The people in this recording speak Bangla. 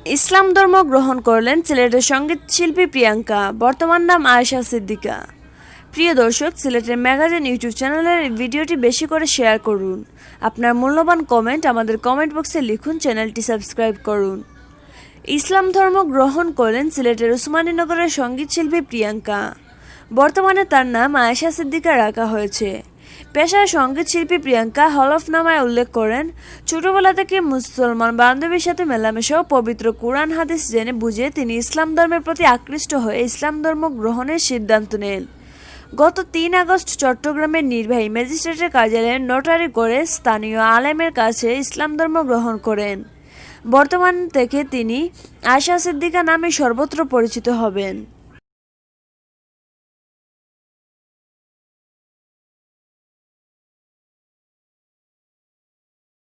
ইসলাম ধর্ম গ্রহণ করলেন সিলেটের সঙ্গীত শিল্পী প্রিয়াঙ্কা, বর্তমান নাম আয়েশা সিদ্দিকা। প্রিয় দর্শক, সিলেটের ম্যাগাজিন ইউটিউব চ্যানেলের ভিডিওটি বেশি করে শেয়ার করুন। আপনার মূল্যবান কমেন্ট আমাদের কমেন্ট বক্সে লিখুন, চ্যানেলটি সাবস্ক্রাইব করুন। ইসলাম ধর্ম গ্রহণ করলেন সিলেটের উসমানীনগরের সঙ্গীত শিল্পী প্রিয়াঙ্কা, বর্তমানে তার নাম আয়েশা সিদ্দিকা রাখা হয়েছে। পেশায় সঙ্গীত শিল্পী প্রিয়াঙ্কা হলফনামায় উল্লেখ করেন, ছোটবেলা থেকে মুসলমান বান্ধবীর সাথে মেলামেশা ও পবিত্র কোরআন হাদিস জেনে বুঝে তিনি ইসলাম ধর্মের প্রতি আকৃষ্ট হয়ে ইসলাম ধর্ম গ্রহণের সিদ্ধান্ত নেন। গত ৩ আগস্ট চট্টগ্রামের নির্বাহী ম্যাজিস্ট্রেটের কার্যালয়ে নোটারি করে স্থানীয় আলেমের কাছে ইসলাম ধর্ম গ্রহণ করেন। বর্তমান থেকে তিনি আয়েশা সিদ্দিকা নামে সর্বত্র পরিচিত হবেন।